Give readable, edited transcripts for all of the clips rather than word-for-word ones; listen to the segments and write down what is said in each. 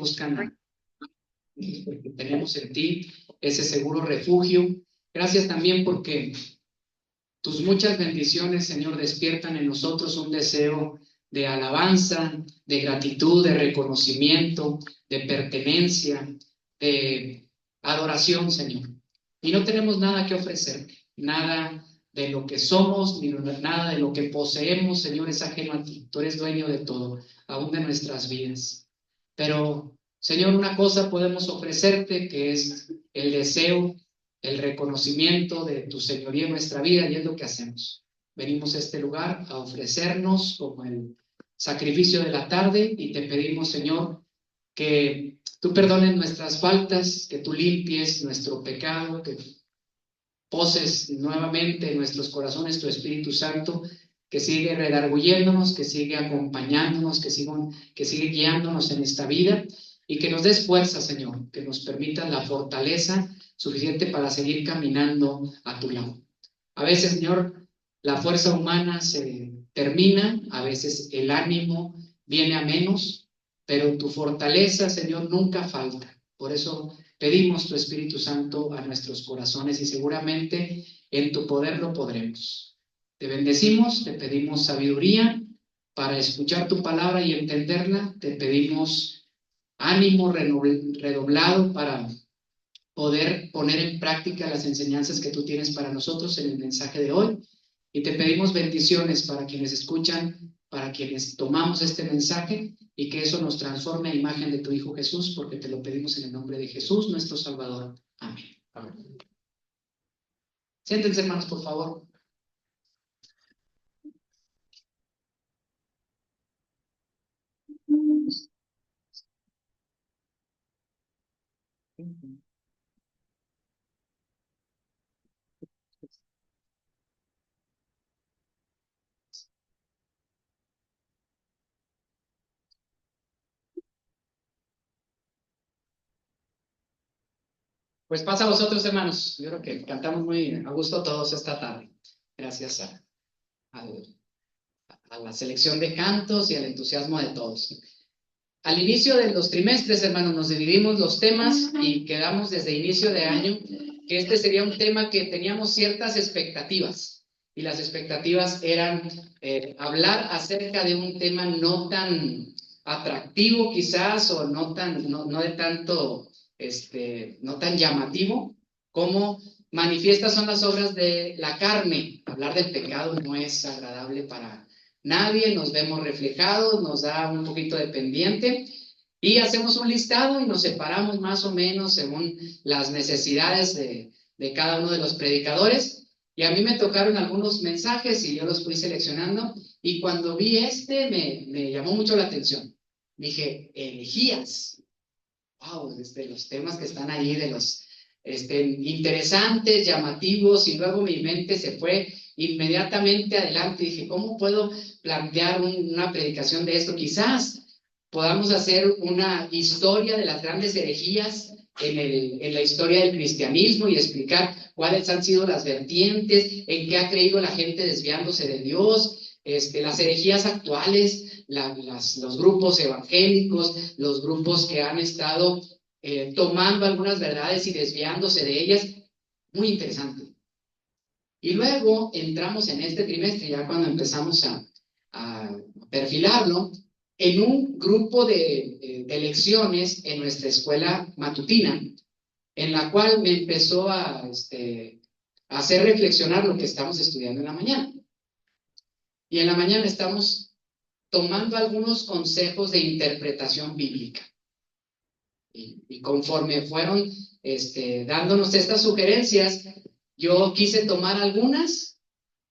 buscan porque tenemos en ti ese seguro refugio. Gracias también porque tus muchas bendiciones, Señor, despiertan en nosotros un deseo de alabanza, de gratitud, de reconocimiento, de pertenencia, de adoración, Señor. Y no tenemos nada que ofrecerte, nada de lo que somos, ni nada de lo que poseemos, Señor, es ajeno a ti. Tú eres dueño de todo, aún de nuestras vidas. Pero, Señor, una cosa podemos ofrecerte, que es el deseo, el reconocimiento de tu señoría en nuestra vida, y es lo que hacemos. Venimos a este lugar a ofrecernos como el sacrificio de la tarde y te pedimos, Señor, que tú perdones nuestras faltas, que tú limpies nuestro pecado, que poses nuevamente en nuestros corazones tu Espíritu Santo, que sigue redarguyéndonos, que sigue acompañándonos, que sigue guiándonos en esta vida, y que nos des fuerza, Señor, que nos permitas la fortaleza suficiente para seguir caminando a tu lado. A veces, Señor, la fuerza humana se termina, a veces el ánimo viene a menos, pero tu fortaleza, Señor, nunca falta. Por eso pedimos tu Espíritu Santo a nuestros corazones y seguramente en tu poder lo podremos. Te bendecimos, te pedimos sabiduría para escuchar tu palabra y entenderla. Te pedimos ánimo redoblado para poder poner en práctica las enseñanzas que tú tienes para nosotros en el mensaje de hoy. Y te pedimos bendiciones para quienes escuchan, para quienes tomamos este mensaje, y que eso nos transforme a imagen de tu Hijo Jesús, porque te lo pedimos en el nombre de Jesús, nuestro Salvador. Amén. Amén. Siéntense, hermanos, por favor. Pues pasa a vosotros, hermanos. Yo creo que cantamos muy a gusto todos esta tarde. Gracias a la selección de cantos y al entusiasmo de todos. Al inicio de los trimestres, hermanos, nos dividimos los temas y quedamos desde inicio de año que este sería un tema que teníamos ciertas expectativas, y las expectativas eran hablar acerca de un tema no tan atractivo quizás, o no de tanto, no tan llamativo, como manifiestas son las obras de la carne. Hablar del pecado no es agradable para nadie, nos vemos reflejados, nos da un poquito de pendiente, y hacemos un listado y nos separamos más o menos según las necesidades de cada uno de los predicadores. Y a mí me tocaron algunos mensajes y yo los fui seleccionando, y cuando vi me llamó mucho la atención. Dije, herejías. Wow, los temas que están ahí, de los interesantes, llamativos, y luego mi mente se fue inmediatamente adelante. Dije, ¿cómo puedo plantear una predicación de esto? Quizás podamos hacer una historia de las grandes herejías en la historia del cristianismo, y explicar cuáles han sido las vertientes, en qué ha creído la gente desviándose de Dios, las herejías actuales, los grupos evangélicos, los grupos que han estado tomando algunas verdades y desviándose de ellas. Muy interesante. Y luego entramos en este trimestre, ya cuando empezamos a perfilarlo, en un grupo de lecciones en nuestra escuela matutina, en la cual me empezó a hacer reflexionar lo que estamos estudiando en la mañana. Y en la mañana estamos tomando algunos consejos de interpretación bíblica. Y conforme fueron dándonos estas sugerencias, yo quise tomar algunas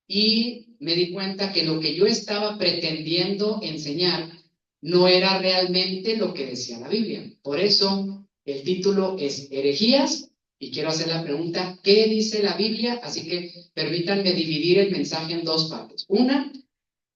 y me di cuenta que lo que yo estaba pretendiendo enseñar no era realmente lo que decía la Biblia. Por eso el título es Herejías, y quiero hacer la pregunta, ¿qué dice la Biblia? Así que permítanme dividir el mensaje en dos partes. Una,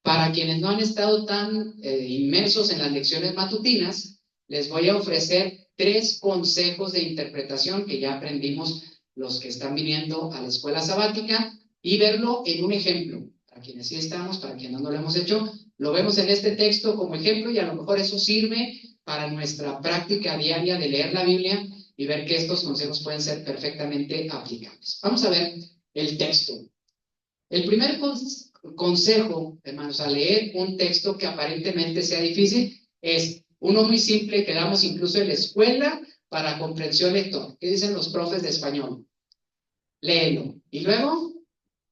para quienes no han estado tan inmersos en las lecciones matutinas, les voy a ofrecer 3 consejos de interpretación que ya aprendimos los que están viniendo a la escuela sabática, y verlo en un ejemplo. Para quienes sí estamos, para quienes no lo hemos hecho, lo vemos en este texto como ejemplo, y a lo mejor eso sirve para nuestra práctica diaria de leer la Biblia y ver que estos consejos pueden ser perfectamente aplicables. Vamos a ver el texto. El primer consejo, hermanos, a leer un texto que aparentemente sea difícil es uno muy simple que damos incluso en la escuela para comprensión lectora. ¿Qué dicen los profes de español? Léelo. Y luego,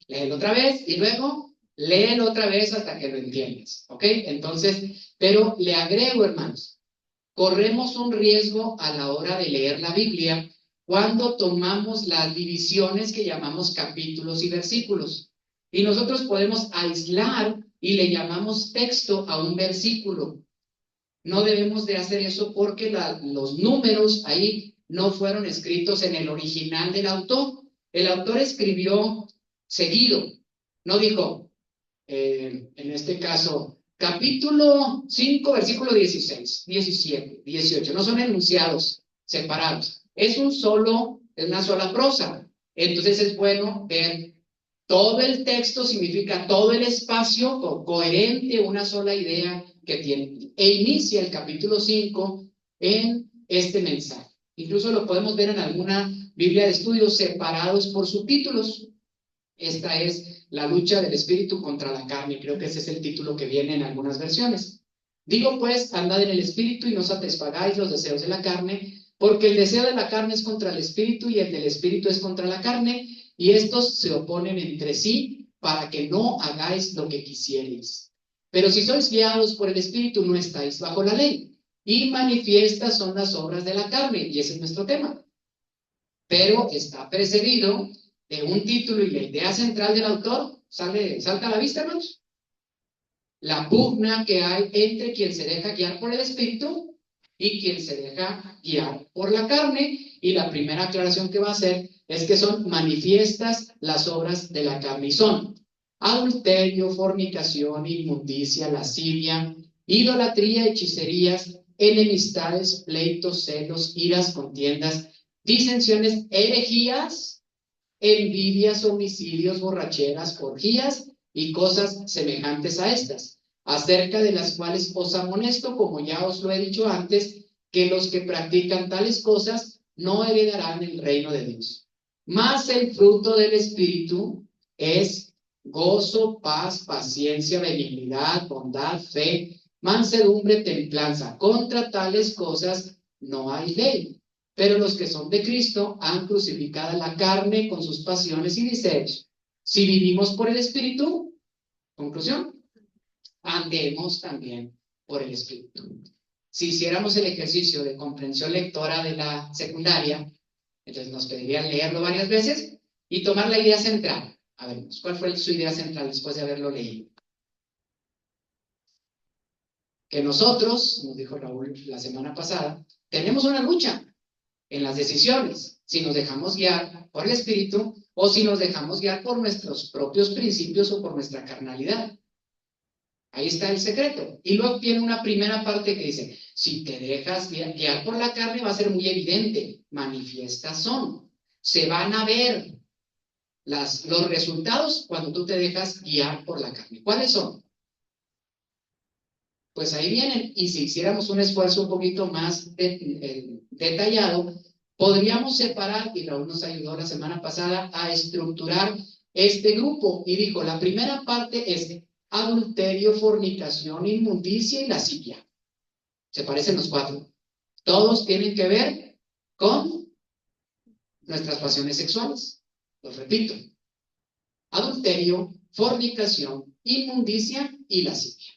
léelo otra vez. Y luego, léelo otra vez hasta que lo entiendas. ¿Ok? Entonces, pero le agrego, hermanos, corremos un riesgo a la hora de leer la Biblia cuando tomamos las divisiones que llamamos capítulos y versículos. Y nosotros podemos aislar y le llamamos texto a un versículo. No debemos de hacer eso porque los números ahí no fueron escritos en el original del autor. El autor escribió seguido. No dijo, en este caso, capítulo 5, versículo 16, 17, 18. No son enunciados separados. Es una sola prosa. Entonces es bueno ver todo el texto, significa todo el espacio coherente, una sola idea que tiene. E inicia el capítulo 5 en este mensaje. Incluso lo podemos ver en alguna Biblia de estudios separados por subtítulos. Esta es la lucha del espíritu contra la carne. Creo que ese es el título que viene en algunas versiones. Digo pues, andad en el espíritu y no satisfagáis los deseos de la carne, porque el deseo de la carne es contra el espíritu y el del espíritu es contra la carne, y estos se oponen entre sí para que no hagáis lo que quisierais. Pero si sois guiados por el espíritu, no estáis bajo la ley. Y manifiestas son las obras de la carne, y ese es nuestro tema. Pero está precedido de un título y la idea central del autor, salta a la vista, hermanos. La pugna que hay entre quien se deja guiar por el espíritu y quien se deja guiar por la carne. Y la primera aclaración que va a hacer es que son manifiestas las obras de la carne. Y son adulterio, fornicación, inmundicia, lascivia, idolatría, hechicerías, enemistades, pleitos, celos, iras, contiendas, disensiones, herejías, envidias, homicidios, borracheras, orgías y cosas semejantes a estas, acerca de las cuales os amonesto, como ya os lo he dicho antes, que los que practican tales cosas no heredarán el reino de Dios. Mas el fruto del Espíritu es gozo, paz, paciencia, benignidad, bondad, fe, mansedumbre, templanza. Contra tales cosas no hay ley. Pero los que son de Cristo han crucificado la carne con sus pasiones y deseos. Si vivimos por el Espíritu, conclusión, andemos también por el Espíritu. Si hiciéramos el ejercicio de comprensión lectora de la secundaria, entonces nos pedirían leerlo varias veces y tomar la idea central. A ver, ¿cuál fue su idea central después de haberlo leído? Que nosotros, nos dijo Raúl la semana pasada, tenemos una lucha en las decisiones, si nos dejamos guiar por el Espíritu o si nos dejamos guiar por nuestros propios principios o por nuestra carnalidad. Ahí está el secreto. Y luego tiene una primera parte que dice, si te dejas guiar por la carne va a ser muy evidente, manifiestas son, se van a ver los resultados cuando tú te dejas guiar por la carne. ¿Cuáles son? Pues ahí vienen, y si hiciéramos un esfuerzo un poquito más detallado, podríamos separar, y Raúl nos ayudó la semana pasada a estructurar este grupo, y dijo, la primera parte es adulterio, fornicación, inmundicia y lascivia. Se parecen los cuatro. Todos tienen que ver con nuestras pasiones sexuales. Los repito. Adulterio, fornicación, inmundicia y lascivia.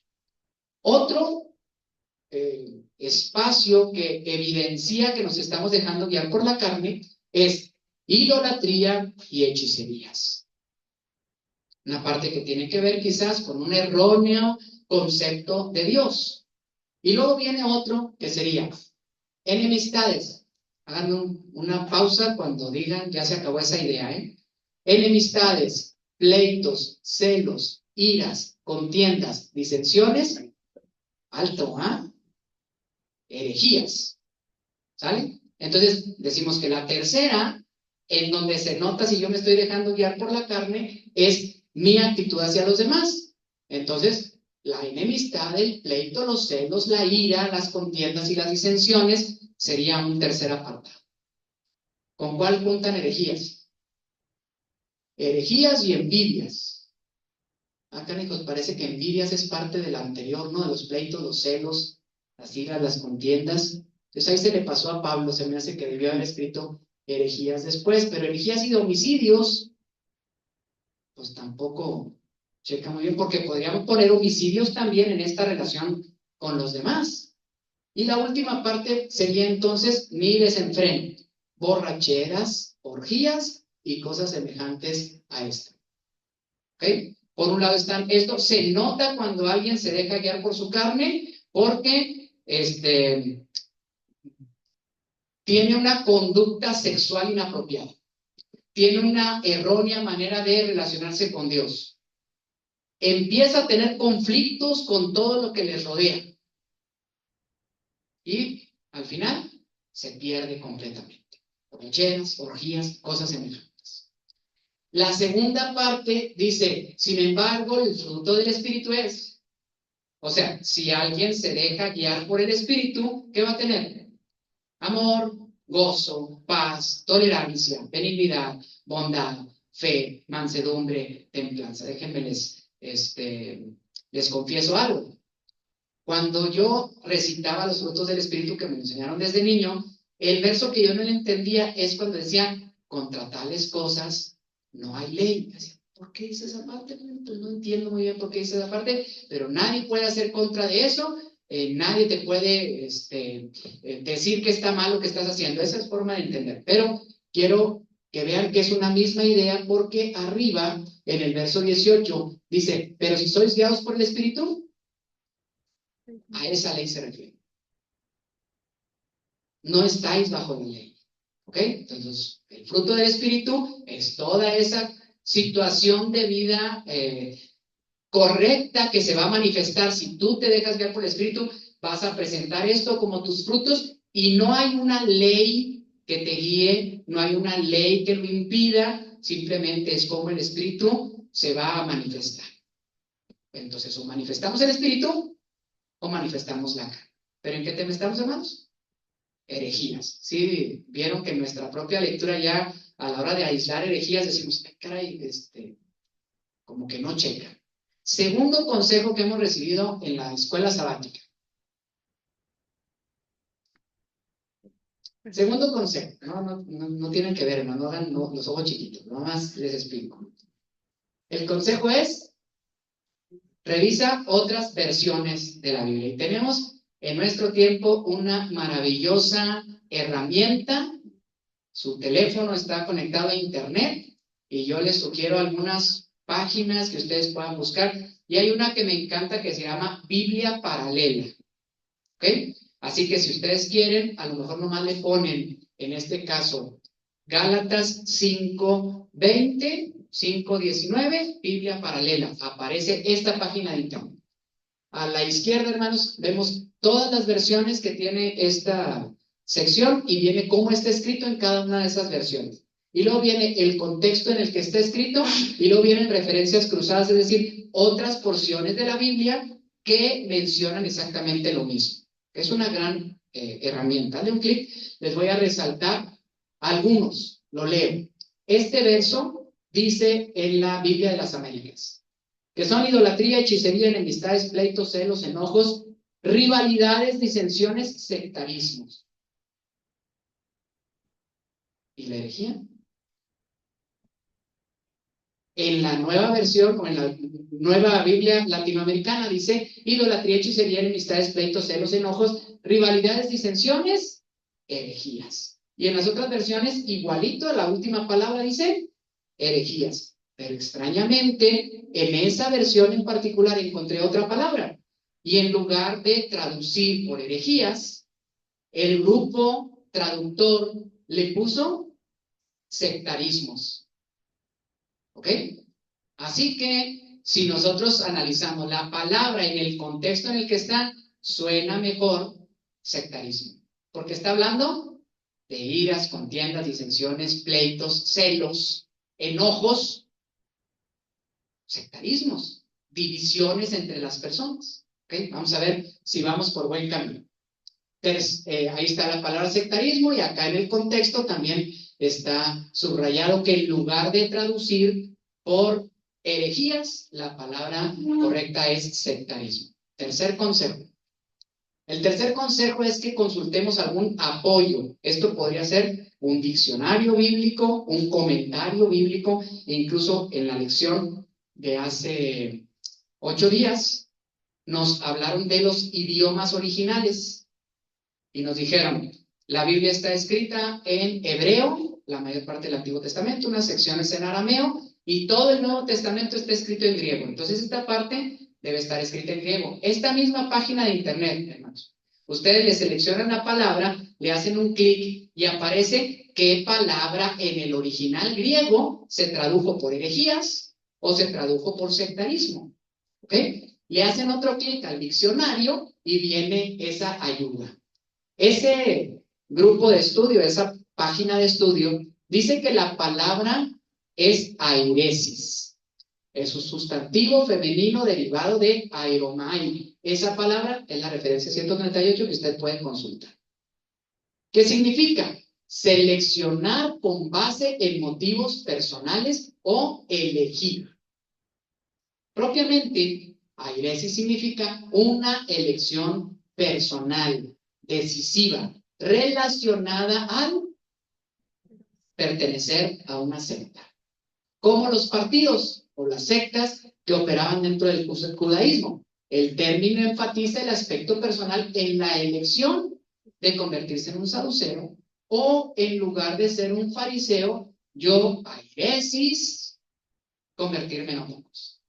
Otro espacio que evidencia que nos estamos dejando guiar por la carne es idolatría y hechicerías. Una parte que tiene que ver quizás con un erróneo concepto de Dios. Y luego viene otro que sería enemistades. Hagan una pausa cuando digan ya se acabó esa idea, ¿eh? Enemistades, pleitos, celos, iras, contiendas, disensiones, alto, herejías. ¿Sale? Entonces decimos que la tercera, en donde se nota si yo me estoy dejando guiar por la carne, es mi actitud hacia los demás. Entonces, La enemistad, el pleito, los celos, la ira, las contiendas y las disensiones sería un tercer apartado. ¿Con cuál juntan herejías? Herejías y envidias. Acá, hijos, parece que envidias es parte del anterior, ¿no? De los pleitos, los celos, las iras, las contiendas. Entonces ahí se le pasó a Pablo, se me hace que debió haber escrito herejías después, pero herejías y homicidios, pues tampoco checa muy bien, porque podríamos poner homicidios también en esta relación con los demás. Y la última parte sería entonces mi desenfreno, borracheras, orgías y cosas semejantes a esto. ¿Ok? Por un lado están, esto se nota cuando alguien se deja guiar por su carne, porque tiene una conducta sexual inapropiada, tiene una errónea manera de relacionarse con Dios, empieza a tener conflictos con todo lo que les rodea y al final se pierde completamente. Borracheras, orgías, cosas semejantes. La segunda parte dice, sin embargo, el fruto del Espíritu es, o sea, si alguien se deja guiar por el Espíritu, ¿qué va a tener? Amor, gozo, paz, tolerancia, benignidad, bondad, fe, mansedumbre, templanza. Déjenme les confieso algo. Cuando yo recitaba los frutos del Espíritu que me enseñaron desde niño, el verso que yo no entendía es cuando decía, contra tales cosas no hay ley. Decía, ¿por qué dice esa parte? Pues no entiendo muy bien por qué dice esa parte, pero nadie puede hacer contra de eso. Nadie te puede decir que está mal lo que estás haciendo. Esa es forma de entender. Pero quiero que vean que es una misma idea porque arriba, en el verso 18, dice, pero si sois guiados por el Espíritu, a esa ley se refiere. No estáis bajo la ley. ¿Ok? Entonces, el fruto del Espíritu es toda esa situación de vida correcta que se va a manifestar. Si tú te dejas guiar por el Espíritu, vas a presentar esto como tus frutos y no hay una ley que te guíe, no hay una ley que lo impida, simplemente es como el Espíritu se va a manifestar. Entonces, o manifestamos el Espíritu o manifestamos la carne. ¿Pero en qué tema estamos, hermanos? Herejías. Sí, vieron que en nuestra propia lectura ya a la hora de aislar herejías decimos, caray, como que no checa. Segundo consejo que hemos recibido en la escuela sabática. Segundo consejo, no tienen que ver, no hagan los ojos chiquitos, nada más les explico. El consejo es, revisa otras versiones de la Biblia. Y tenemos en nuestro tiempo una maravillosa herramienta. Su teléfono está conectado a internet y yo les sugiero algunas páginas que ustedes puedan buscar. Y hay una que me encanta que se llama Biblia Paralela. ¿Ok? Así que si ustedes quieren, a lo mejor nomás le ponen, en este caso, Gálatas 5:20, 5:19, Biblia Paralela. Aparece esta página de internet. A la izquierda, hermanos, vemos todas las versiones que tiene esta sección y viene cómo está escrito en cada una de esas versiones. Y luego viene el contexto en el que está escrito y luego vienen referencias cruzadas, es decir, otras porciones de la Biblia que mencionan exactamente lo mismo. Es una gran herramienta. Dale un clic, les voy a resaltar algunos, lo leo. Este verso dice en la Biblia de las Américas, que son idolatría, hechicería, enemistades, pleitos, celos, enojos, rivalidades, disensiones, sectarismos. ¿Y la herejía? En la nueva versión, o en la nueva Biblia latinoamericana, dice idolatría, hechicería, enemistades, pleitos, celos, enojos, rivalidades, disensiones, herejías. Y en las otras versiones, igualito, la última palabra dice herejías. Pero extrañamente, en esa versión en particular encontré otra palabra. Y en lugar de traducir por herejías, el grupo traductor le puso sectarismos. ¿Ok? Así que si nosotros analizamos la palabra en el contexto en el que está, suena mejor sectarismo. Porque está hablando de iras, contiendas, disensiones, pleitos, celos, enojos, sectarismos. divisiones entre las personas. ¿Okay? Vamos a ver si vamos por buen camino. Ahí está la palabra sectarismo y acá en el contexto también está subrayado que en lugar de traducir por herejías, la palabra correcta es sectarismo. Tercer consejo. El tercer consejo es que consultemos algún apoyo. Esto podría ser un diccionario bíblico, un comentario bíblico, e incluso en la lección de hace 8 días nos hablaron de los idiomas originales y nos dijeron, la Biblia está escrita en hebreo, la mayor parte del Antiguo Testamento, unas secciones en arameo, y todo el Nuevo Testamento está escrito en griego. Entonces esta parte debe estar escrita en griego. Esta misma página de internet, hermanos, ustedes le seleccionan la palabra, le hacen un clic y aparece qué palabra en el original griego se tradujo por herejías o se tradujo por sectarismo. ¿Ok? Le hacen otro clic al diccionario y viene esa ayuda. Ese grupo de estudio, esa página de estudio, dice que la palabra es airesis. Es un sustantivo femenino derivado de aeromai. Esa palabra es la referencia 138 que usted puede consultar. ¿Qué significa? Seleccionar con base en motivos personales o elegir. Propiamente, airesis significa una elección personal, decisiva, relacionada al pertenecer a una secta. Como los partidos o las sectas que operaban dentro del judaísmo. El término enfatiza el aspecto personal en la elección de convertirse en un saduceo o en lugar de ser un fariseo, yo, airesis, convertirme en homocos.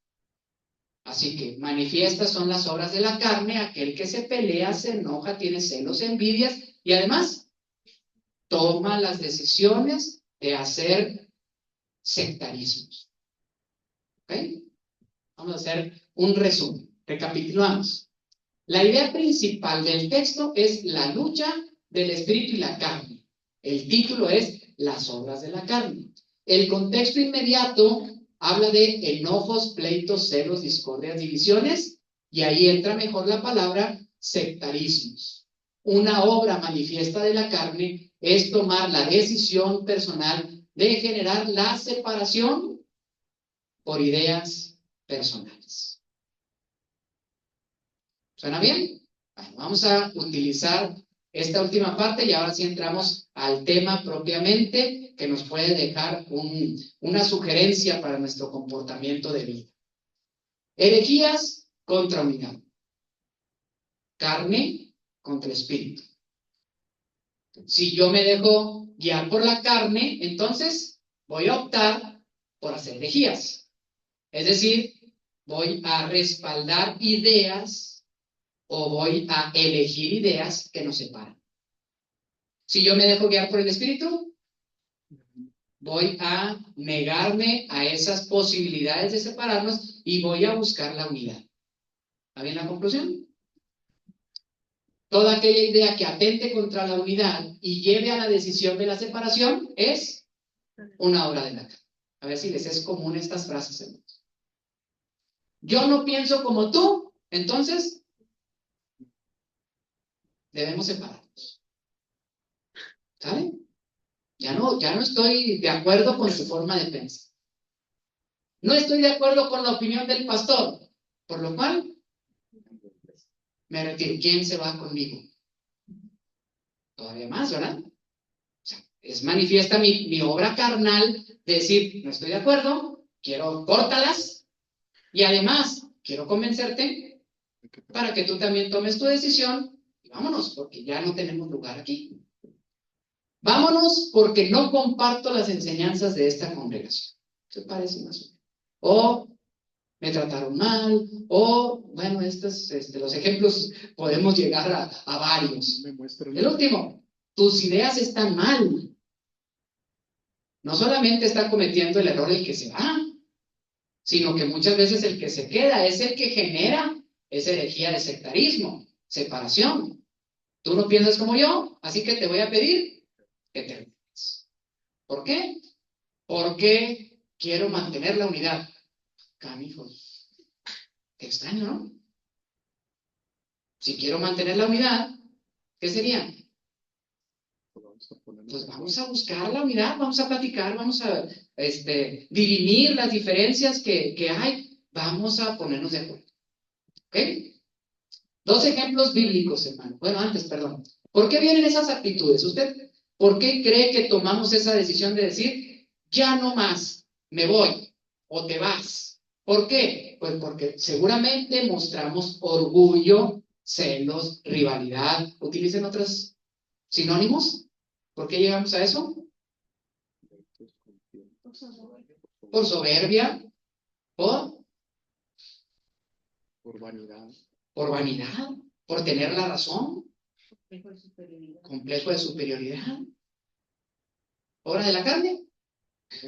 Así que manifiestas son las obras de la carne, aquel que se pelea, se enoja, tiene celos, envidias y además toma las decisiones de hacer sectarismos. ¿Ok? Vamos a hacer un resumen. Recapitulamos. La idea principal del texto es la lucha del espíritu y la carne. El título es Las obras de la carne. El contexto inmediato habla de enojos, pleitos, celos, discordias, divisiones, y ahí entra mejor la palabra sectarismos. Una obra manifiesta de la carne es tomar la decisión personal de generar la separación por ideas personales. ¿Suena bien? Bueno, vamos a utilizar esta última parte y ahora sí entramos al tema propiamente que nos puede dejar una sugerencia para nuestro comportamiento de vida. Herejías contra unidad. Carne contra espíritu. Si yo me dejo guiar por la carne, entonces voy a optar por hacer herejías. Es decir, voy a respaldar ideas o voy a elegir ideas que nos separan. Si yo me dejo guiar por el espíritu, voy a negarme a esas posibilidades de separarnos y voy a buscar la unidad. ¿Está bien la conclusión? Toda aquella idea que atente contra la unidad y lleve a la decisión de la separación es una obra de la carne. A ver si les es común estas frases, hermanos. Yo no pienso como tú, entonces debemos separarnos. ¿Sabe? Ya no estoy de acuerdo con su forma de pensar. No estoy de acuerdo con la opinión del pastor, por lo cual me retiro. ¿Quién se va conmigo? Todavía más, ¿verdad? O sea, manifiesta mi obra carnal de decir, no estoy de acuerdo, quiero córtalas y además quiero convencerte para que tú también tomes tu decisión y vámonos, porque ya no tenemos lugar aquí. Vámonos porque no comparto las enseñanzas de esta congregación. ¿Qué parece más o menos? O me trataron mal, o, bueno, los ejemplos podemos llegar a varios. El último, tus ideas están mal. No solamente está cometiendo el error el que se va, sino que muchas veces el que se queda es el que genera esa herejía de sectarismo, separación. Tú no piensas como yo, así que te voy a pedir que te olvides. ¿Por qué? Porque quiero mantener la unidad. Canijos. Qué extraño, ¿no? Si quiero mantener la unidad, ¿qué sería? Pues vamos a buscar la unidad, vamos a platicar, vamos a dirimir las diferencias que hay, vamos a ponernos de acuerdo. ¿Ok? Dos ejemplos bíblicos, hermano. Bueno, antes, perdón. ¿Por qué vienen esas actitudes? ¿Usted por qué cree que tomamos esa decisión de decir, ya no más, me voy o te vas? ¿Por qué? Pues porque seguramente mostramos orgullo, celos, rivalidad. ¿Utilicen otros sinónimos? ¿Por qué llegamos a eso? Por soberbia, por vanidad, por vanidad, por tener la razón, complejo de superioridad, obra de la carne,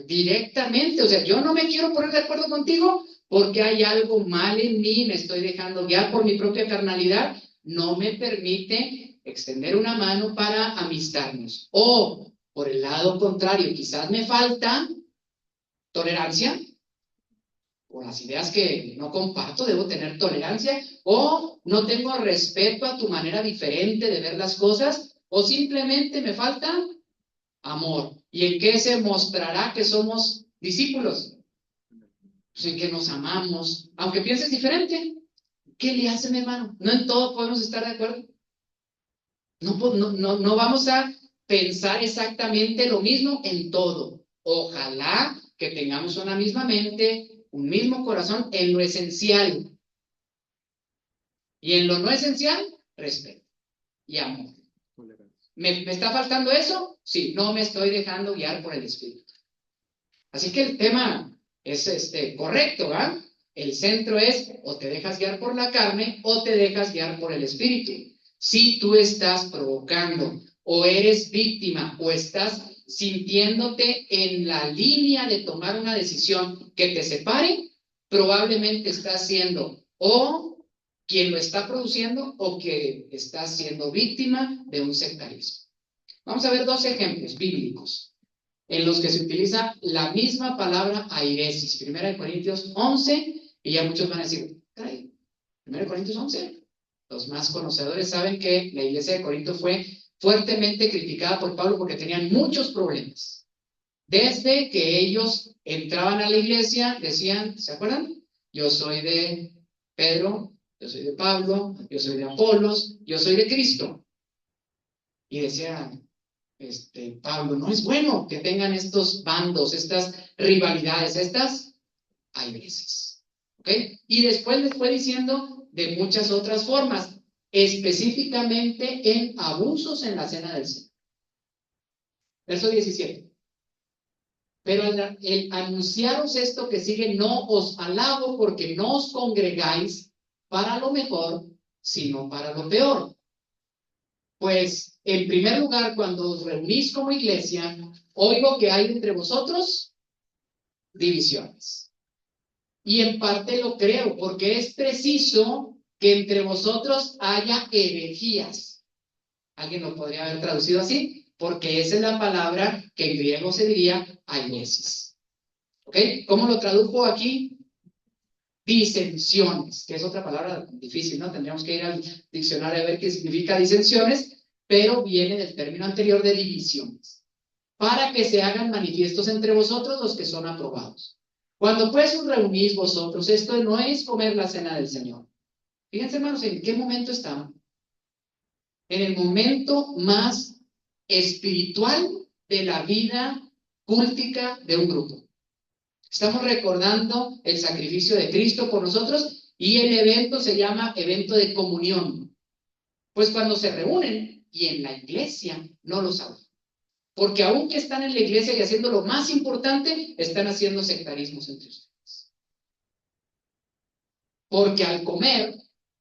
directamente. O sea, yo no me quiero poner de acuerdo contigo porque hay algo mal en mí, me estoy dejando guiar por mi propia carnalidad, no me permite extender una mano para amistarnos. O, por el lado contrario, quizás me falta tolerancia por las ideas que no comparto, debo tener tolerancia, o no tengo respeto a tu manera diferente de ver las cosas, o simplemente me falta amor. ¿Y en qué se mostrará que somos discípulos? Pues en que nos amamos, aunque pienses diferente. ¿Qué le hace, mi hermano? No en todo podemos estar de acuerdo. No vamos a pensar exactamente lo mismo en todo. Ojalá que tengamos una misma mente, un mismo corazón en lo esencial. Y en lo no esencial, respeto y amor. ¿Me está faltando eso? Sí, no me estoy dejando guiar por el Espíritu. Así que el tema es correcto, ¿va? El centro es o te dejas guiar por la carne o te dejas guiar por el Espíritu. Si tú estás provocando o eres víctima o estás sintiéndote en la línea de tomar una decisión que te separe, probablemente estás siendo o quien lo está produciendo o que estás siendo víctima de un sectarismo. Vamos a ver dos ejemplos bíblicos en los que se utiliza la misma palabra airesis. 1 Corintios 11, y ya muchos van a decir, caray, 1 Corintios 11. Los más conocedores saben que la iglesia de Corinto fue fuertemente criticada por Pablo porque tenían muchos problemas. Desde que ellos entraban a la iglesia, decían, ¿se acuerdan? Yo soy de Pedro, yo soy de Pablo, yo soy de Apolos, yo soy de Cristo. Y decían, Pablo, no es bueno que tengan estos bandos, estas rivalidades, estas hay veces. ¿Ok? Y después les fue diciendo de muchas otras formas, específicamente en abusos en la cena del Señor. Verso 17. Pero el anunciaros esto que sigue, no os alabo porque no os congregáis para lo mejor, sino para lo peor. Pues, en primer lugar, cuando os reunís como iglesia, oigo que hay entre vosotros divisiones. Y en parte lo creo, porque es preciso que entre vosotros haya herejías. ¿Alguien lo podría haber traducido así? Porque esa es la palabra que en griego se diría ainesis. ¿Ok? ¿Cómo lo tradujo aquí? Disensiones, que es otra palabra difícil, ¿no? Tendríamos que ir al diccionario a ver qué significa disensiones, pero viene del término anterior de divisiones. Para que se hagan manifiestos entre vosotros los que son aprobados. Cuando pues os reunís vosotros, esto no es comer la cena del Señor. Fíjense, hermanos, ¿en qué momento estamos? En el momento más espiritual de la vida cúltica de un grupo. Estamos recordando el sacrificio de Cristo por nosotros y el evento se llama evento de comunión. Pues cuando se reúnen y en la iglesia no lo saben. Porque aunque están en la iglesia y haciendo lo más importante, están haciendo sectarismos entre ustedes. Porque al comer,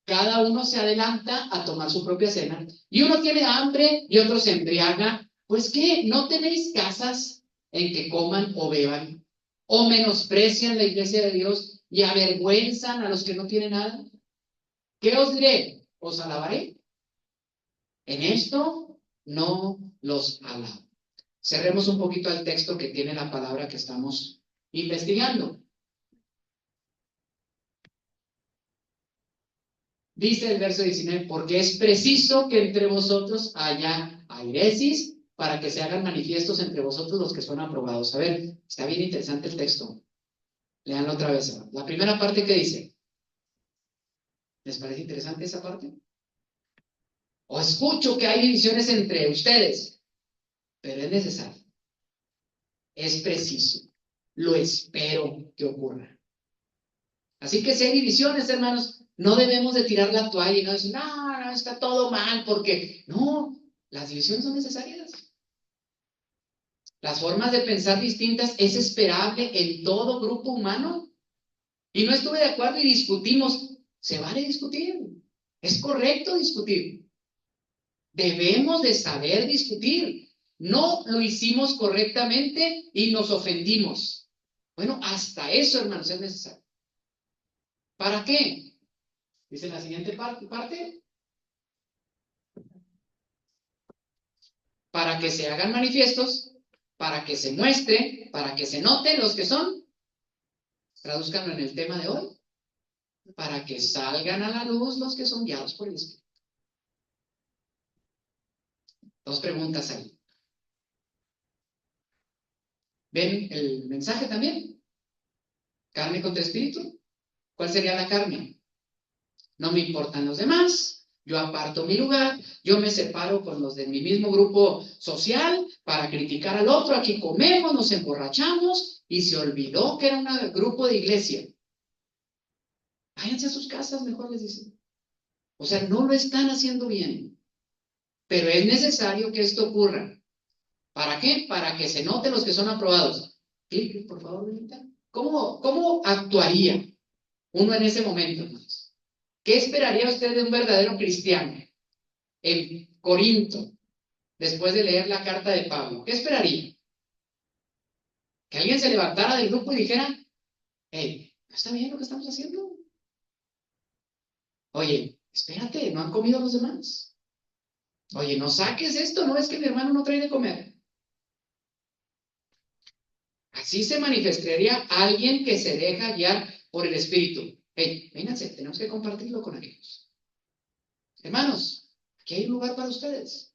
cada uno se adelanta a tomar su propia cena y uno tiene hambre y otro se embriaga. Pues ¿qué? ¿No tenéis casas en que coman o beban? ¿O menosprecian la iglesia de Dios y avergüenzan a los que no tienen nada? ¿Qué os diré? ¿Os alabaré? En esto no los alabo. Cerremos un poquito el texto que tiene la palabra que estamos investigando. Dice el verso 19, porque es preciso que entre vosotros haya airesis para que se hagan manifiestos entre vosotros los que son aprobados. A ver, está bien interesante el texto. Leanlo otra vez. La primera parte que dice. ¿Les parece interesante esa parte? O escucho que hay divisiones entre ustedes, pero es necesario. Es preciso. Lo espero que ocurra. Así que si hay divisiones, hermanos, no debemos de tirar la toalla y no decir, no, está todo mal, porque no, las divisiones son necesarias. Las formas de pensar distintas es esperable en todo grupo humano. Y no estuve de acuerdo y discutimos. Se vale discutir. Es correcto discutir. Debemos de saber discutir. No lo hicimos correctamente y nos ofendimos. Bueno, hasta eso, hermanos, es necesario. ¿Para qué? Dice la siguiente parte. Para que se hagan manifiestos, para que se muestre, para que se noten los que son. Tradúzcanlo en el tema de hoy. Para que salgan a la luz los que son guiados por el Espíritu. Dos preguntas ahí. ¿Ven el mensaje también? ¿Carne contra espíritu? ¿Cuál sería la carne? No me importan los demás, yo aparto mi lugar, yo me separo con los de mi mismo grupo social para criticar al otro, aquí comemos, nos emborrachamos y se olvidó que era un grupo de iglesia. Váyanse a sus casas, mejor les dicen. O sea, no lo están haciendo bien, pero es necesario que esto ocurra. ¿Para qué? Para que se noten los que son aprobados. Clic, por favor, Benita. ¿Cómo actuaría uno en ese momento, hermanos? ¿Qué esperaría usted de un verdadero cristiano en Corinto, después de leer la carta de Pablo? ¿Qué esperaría? Que alguien se levantara del grupo y dijera, hey, ¿no está bien lo que estamos haciendo? Oye, espérate, ¿no han comido los demás? Oye, no saques esto, no es que mi hermano no trae de comer. Así se manifestaría alguien que se deja guiar por el Espíritu. Hey, vénganse, tenemos que compartirlo con aquellos. Hermanos, aquí hay un lugar para ustedes.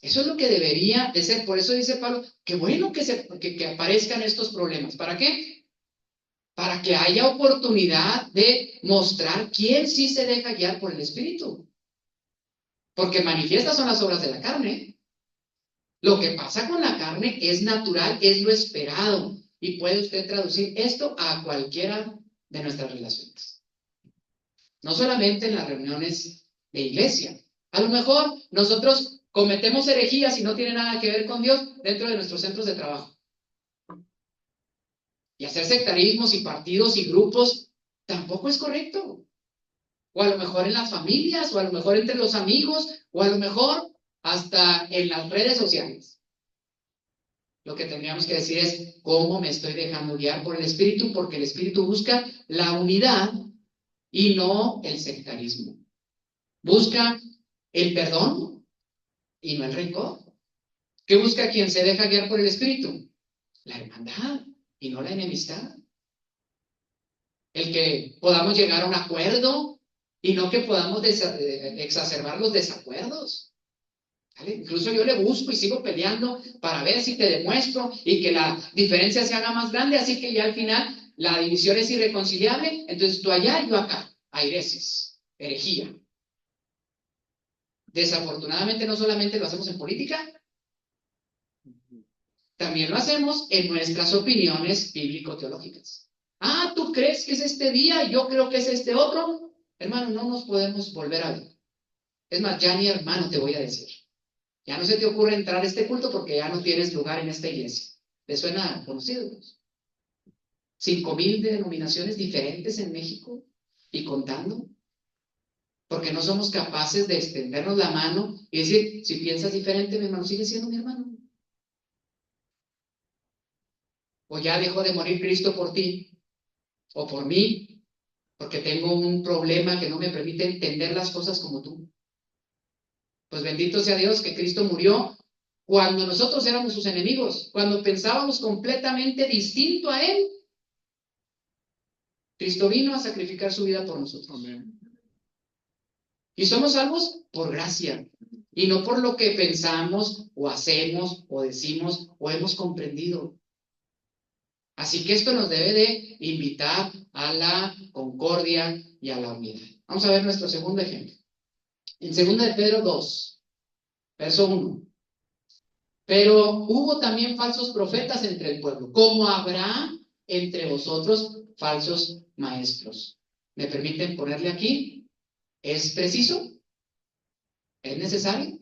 Eso es lo que debería de ser. Por eso dice Pablo, qué bueno que aparezcan estos problemas. ¿Para qué? Para que haya oportunidad de mostrar quién sí se deja guiar por el Espíritu. Porque manifiestas son las obras de la carne. Lo que pasa con la carne es natural, es lo esperado. Y puede usted traducir esto a cualquiera de nuestras relaciones. No solamente en las reuniones de iglesia. A lo mejor nosotros cometemos herejías y no tiene nada que ver con Dios dentro de nuestros centros de trabajo. Y hacer sectarismos y partidos y grupos tampoco es correcto. O a lo mejor en las familias, o a lo mejor entre los amigos, o a lo mejor hasta en las redes sociales. Lo que tendríamos que decir es cómo me estoy dejando guiar por el Espíritu, porque el Espíritu busca la unidad y no el sectarismo. Busca el perdón y no el rencor. ¿Qué busca quien se deja guiar por el Espíritu? La hermandad y no la enemistad. El que podamos llegar a un acuerdo y no que podamos exacerbar los desacuerdos. ¿Vale? Incluso yo le busco y sigo peleando para ver si te demuestro y que la diferencia se haga más grande, así que ya al final la división es irreconciliable, entonces tú allá, yo acá, airesis, herejía. Desafortunadamente no solamente lo hacemos en política, también lo hacemos en nuestras opiniones bíblico-teológicas. Ah, ¿tú crees que es este día? Yo creo que es este otro. Hermano, no nos podemos volver a ver. Es más, ya ni hermano te voy a decir. Ya no se te ocurre entrar a este culto porque ya no tienes lugar en esta iglesia. ¿Les suena conocido? 5,000 denominaciones diferentes en México y contando. Porque no somos capaces de extendernos la mano y decir, si piensas diferente, mi hermano sigue siendo mi hermano. O ya dejó de morir Cristo por ti o por mí, porque tengo un problema que no me permite entender las cosas como tú. Pues bendito sea Dios que Cristo murió cuando nosotros éramos sus enemigos, cuando pensábamos completamente distinto a Él. Cristo vino a sacrificar su vida por nosotros. Amén. Y somos salvos por gracia, y no por lo que pensamos, o hacemos, o decimos, o hemos comprendido. Así que esto nos debe de invitar a la concordia y a la unidad. Vamos a ver nuestro segundo ejemplo. En 2 de Pedro 2, verso 1. Pero hubo también falsos profetas entre el pueblo, como habrá entre vosotros falsos maestros. ¿Me permiten ponerle aquí? ¿Es preciso? ¿Es necesario?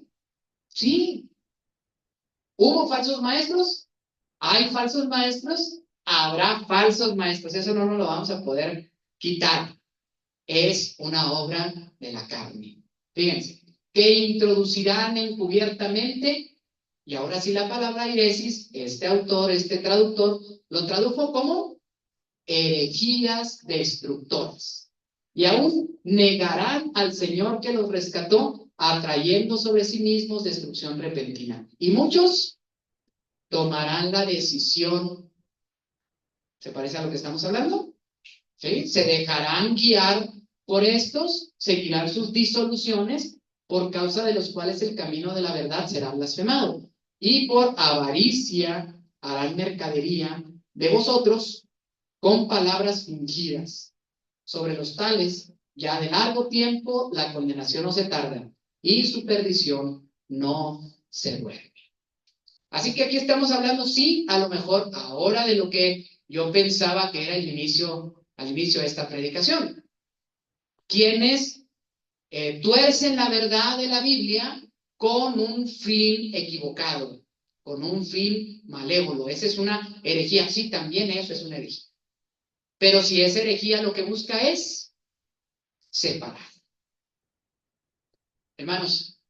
Sí. ¿Hubo falsos maestros? ¿Hay falsos maestros? Habrá falsos maestros. Eso no nos lo vamos a poder quitar. Es una obra de la carne. Fíjense, que introducirán encubiertamente, y ahora sí la palabra heresis, este autor, este traductor, lo tradujo como herejías destructoras. Y aún negarán al Señor que los rescató, atrayendo sobre sí mismos destrucción repentina. Y muchos tomarán la decisión. ¿Se parece a lo que estamos hablando? ¿Sí? Se dejarán guiar por estos, seguirán sus disoluciones, por causa de los cuales el camino de la verdad será blasfemado. Y por avaricia harán mercadería de vosotros con palabras fingidas. Sobre los tales, ya de largo tiempo, la condenación no se tarda, y su perdición no se duerme. Así que aquí estamos hablando, sí, a lo mejor ahora de lo que yo pensaba que era el inicio, al inicio de esta predicación. Quienes tuercen la verdad de la Biblia con un fin equivocado, con un fin malévolo. Esa es una herejía. Sí, también eso es una herejía. Pero si es herejía, lo que busca es separar. Hermanos,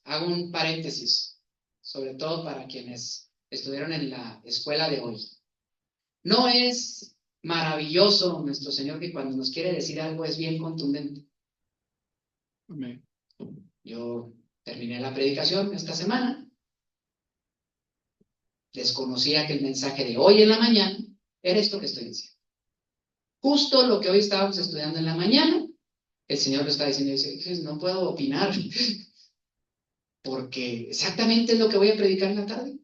hago un paréntesis, sobre todo para quienes estuvieron en la escuela de hoy. No es maravilloso nuestro Señor que cuando nos quiere decir algo es bien contundente. Amén. Yo terminé la predicación esta semana. Desconocía que el mensaje de hoy en la mañana era esto que estoy diciendo. Justo lo que hoy estábamos estudiando en la mañana, el Señor lo está diciendo y dice, no puedo opinar porque exactamente es lo que voy a predicar en la tarde.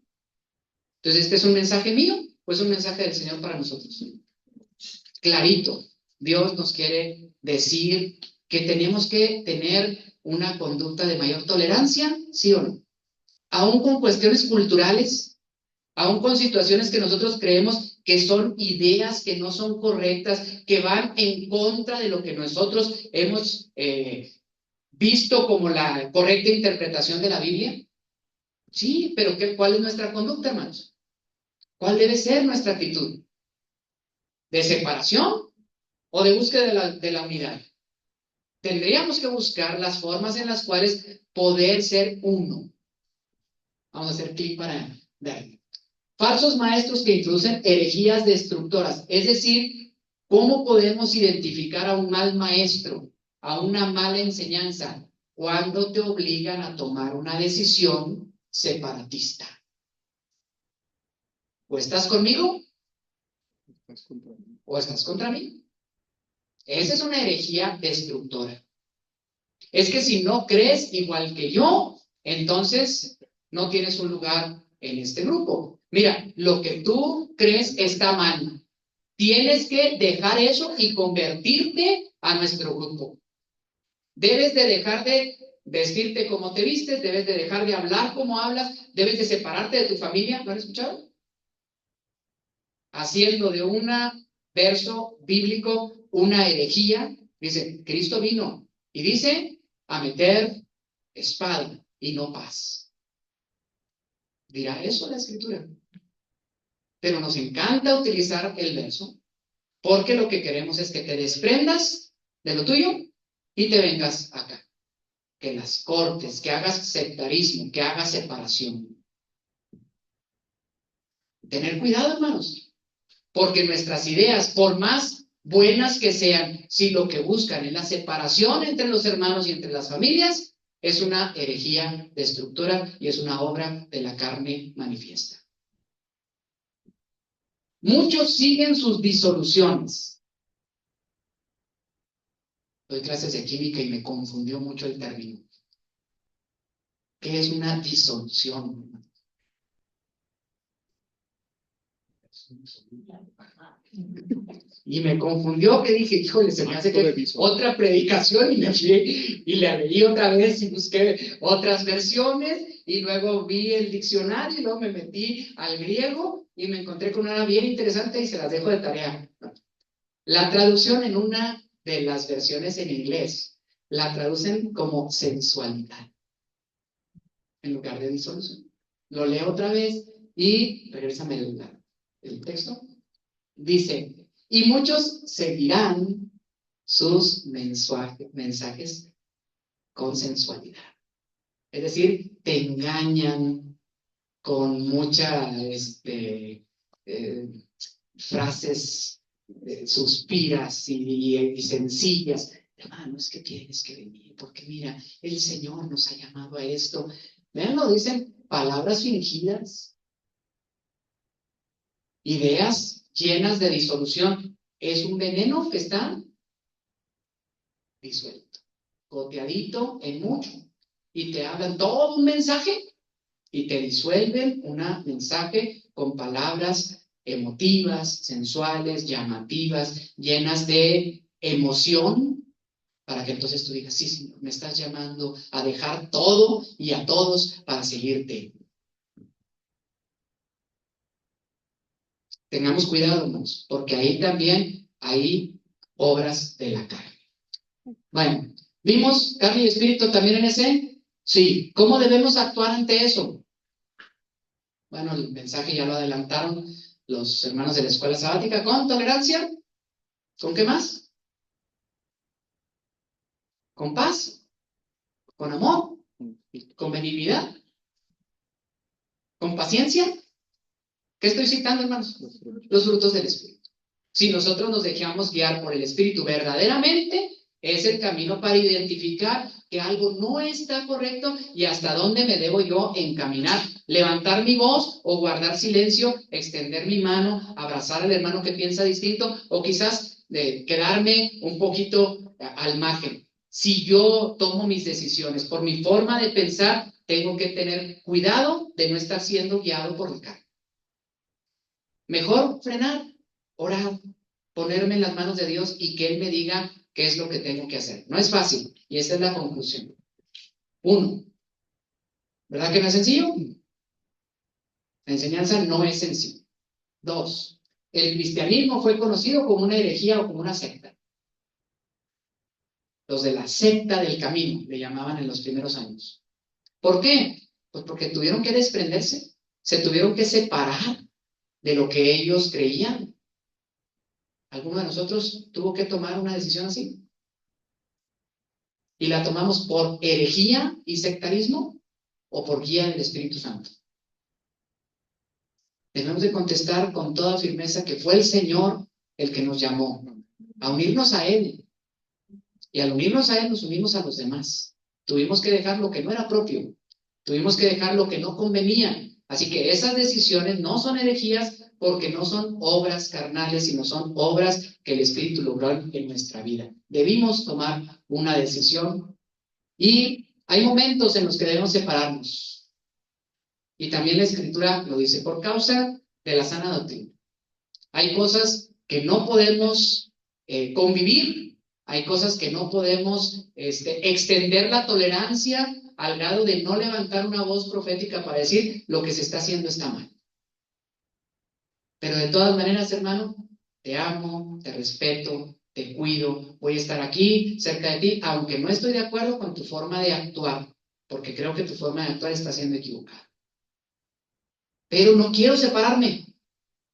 Entonces, ¿este es un mensaje mío o es un mensaje del Señor para nosotros? Clarito, Dios nos quiere decir que tenemos que tener una conducta de mayor tolerancia, ¿sí o no? Aún con cuestiones culturales, aún con situaciones que nosotros creemos que son ideas que no son correctas, que van en contra de lo que nosotros hemos visto como la correcta interpretación de la Biblia. Sí, pero ¿cuál es nuestra conducta, hermanos? ¿Cuál debe ser nuestra actitud? ¿De separación o de búsqueda de la unidad? Tendríamos que buscar las formas en las cuales poder ser uno. Vamos a hacer clic para verlo. Falsos maestros que introducen herejías destructoras, es decir, ¿cómo podemos identificar a un mal maestro, a una mala enseñanza, cuando te obligan a tomar una decisión separatista? ¿O estás conmigo o estás contra mí? Esa es una herejía destructora. Es que si no crees igual que yo, entonces no tienes un lugar en este grupo. Mira, lo que tú crees está mal. Tienes que dejar eso y convertirte a nuestro grupo. Debes de dejar de vestirte como te vistes, debes de dejar de hablar como hablas, debes de separarte de tu familia. ¿Lo han escuchado? Haciendo de un verso bíblico una herejía. Dice, Cristo vino y dice a meter espada y no paz. Dirá eso la escritura. Pero nos encanta utilizar el verso porque lo que queremos es que te desprendas de lo tuyo y te vengas acá. Que las cortes, que hagas sectarismo, que hagas separación. Tener cuidado, hermanos, porque nuestras ideas, por más buenas que sean, si lo que buscan es la separación entre los hermanos y entre las familias, es una herejía destructora y es una obra de la carne manifiesta. Muchos siguen sus disoluciones. Doy clases de química y me confundió mucho el término. ¿Qué es una disolución? Y me confundió, que dije, híjole, se me hace que otra predicación, y me fui y la leí otra vez y busqué otras versiones y luego vi el diccionario y luego me metí al griego y me encontré con una bien interesante y se las dejo de tarea. La traducción en una de las versiones en inglés la traducen como sensualidad en lugar de disolución. Lo leo otra vez y regrésame el texto. Dice, y muchos seguirán sus mensajes con sensualidad. Es decir, te engañan con muchas frases suspiras y sencillas. Hermano, es que tienes que venir, porque mira, el Señor nos ha llamado a esto. Vean, lo dicen palabras fingidas, ideas llenas de disolución. Es un veneno que está disuelto, goteadito en mucho, y te hablan todo un mensaje y te disuelven un mensaje con palabras emotivas, sensuales, llamativas, llenas de emoción, para que entonces tú digas, sí, Señor, me estás llamando a dejar todo y a todos para seguirte. Tengamos cuidado, hermanos, porque ahí también hay obras de la carne. Bueno, ¿vimos carne y espíritu también en ese? Sí. ¿Cómo debemos actuar ante eso? Bueno, el mensaje ya lo adelantaron los hermanos de la escuela sabática. ¿Con tolerancia? ¿Con qué más? ¿Con paz? ¿Con amor? ¿Con benignidad? ¿Con paciencia? ¿Qué estoy citando, hermanos? Los frutos del Espíritu. Si nosotros nos dejamos guiar por el Espíritu verdaderamente, es el camino para identificar que algo no está correcto y hasta dónde me debo yo encaminar. Levantar mi voz o guardar silencio, extender mi mano, abrazar al hermano que piensa distinto o quizás quedarme un poquito al margen. Si yo tomo mis decisiones por mi forma de pensar, tengo que tener cuidado de no estar siendo guiado por el carne. Mejor frenar, orar, ponerme en las manos de Dios y que Él me diga qué es lo que tengo que hacer. No es fácil, y esa es la conclusión. 1. ¿Verdad que no es sencillo? La enseñanza no es sencilla. 2. El cristianismo fue conocido como una herejía o como una secta. Los de la secta del camino le llamaban en los primeros años. ¿Por qué? Pues porque tuvieron que desprenderse, se tuvieron que separar de lo que ellos creían. ¿Alguno de nosotros tuvo que tomar una decisión así? ¿Y la tomamos por herejía y sectarismo o por guía del Espíritu Santo? Debemos de contestar con toda firmeza que fue el Señor el que nos llamó a unirnos a Él. Y al unirnos a Él nos unimos a los demás. Tuvimos que dejar lo que no era propio. Tuvimos que dejar lo que no convenía. Así que esas decisiones no son herejías porque no son obras carnales, sino son obras que el Espíritu logró en nuestra vida. Debimos tomar una decisión y hay momentos en los que debemos separarnos. Y también la Escritura lo dice, por causa de la sana doctrina. Hay cosas que no podemos convivir, hay cosas que no podemos extender la tolerancia al grado de no levantar una voz profética para decir lo que se está haciendo está mal. Pero de todas maneras, hermano, te amo, te respeto, te cuido, voy a estar aquí cerca de ti, aunque no estoy de acuerdo con tu forma de actuar, porque creo que tu forma de actuar está siendo equivocada. Pero no quiero separarme.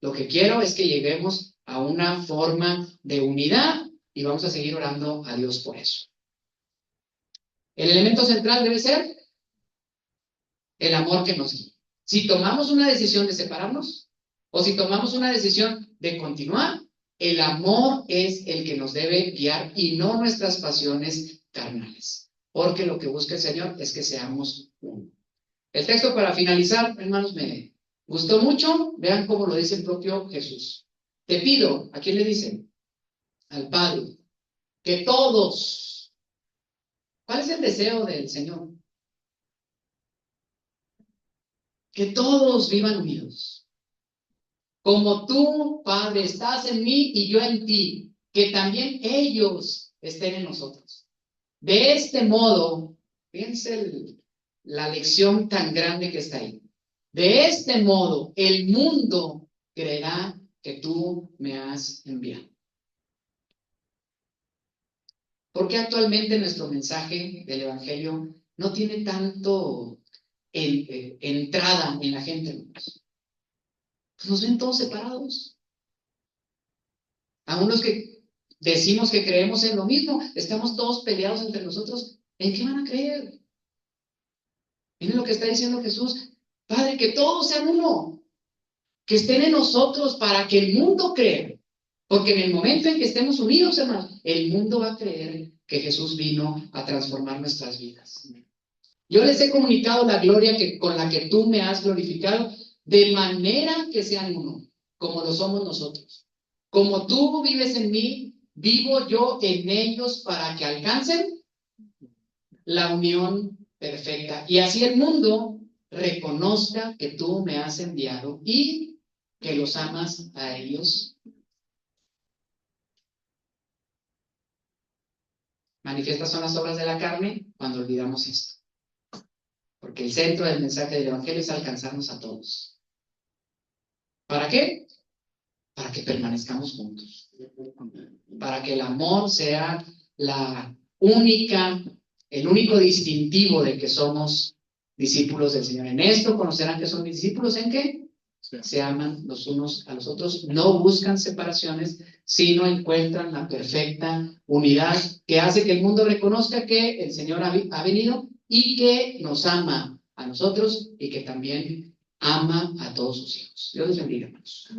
Lo que quiero es que lleguemos a una forma de unidad y vamos a seguir orando a Dios por eso. El elemento central debe ser el amor que nos guía. Si tomamos una decisión de separarnos o si tomamos una decisión de continuar, el amor es el que nos debe guiar y no nuestras pasiones carnales. Porque lo que busca el Señor es que seamos uno. El texto para finalizar, hermanos, me ¿Gustó mucho? Vean cómo lo dice el propio Jesús. Te pido, ¿a quién le dicen? Al Padre, que todos. ¿Cuál es el deseo del Señor? Que todos vivan unidos. Como tú, Padre, estás en mí y yo en ti, que también ellos estén en nosotros. De este modo, fíjense la lección tan grande que está ahí. De este modo, el mundo creerá que tú me has enviado. ¿Por qué actualmente nuestro mensaje del Evangelio no tiene tanto entrada en la gente? Pues nos ven todos separados. A unos que decimos que creemos en lo mismo, estamos todos peleados entre nosotros. ¿En qué van a creer? Miren lo que está diciendo Jesús. Padre, que todos sean uno, que estén en nosotros para que el mundo crea. Porque en el momento en que estemos unidos, hermanos, el mundo va a creer que Jesús vino a transformar nuestras vidas. Yo les he comunicado la gloria con la que tú me has glorificado, de manera que sean uno, como lo somos nosotros. Como tú vives en mí, vivo yo en ellos para que alcancen la unión perfecta. Y así el mundo reconozca que tú me has enviado y que los amas a ellos. Manifiestas son las obras de la carne cuando olvidamos esto. Porque el centro del mensaje del Evangelio es alcanzarnos a todos. ¿Para qué? Para que permanezcamos juntos. Para que el amor sea el único distintivo de que somos discípulos del Señor. En esto conocerán que son discípulos, ¿en qué? Se aman los unos a los otros, no buscan separaciones, sino encuentran la perfecta unidad que hace que el mundo reconozca que el Señor ha venido y que nos ama a nosotros y que también ama a todos sus hijos. Dios les bendiga, hermanos.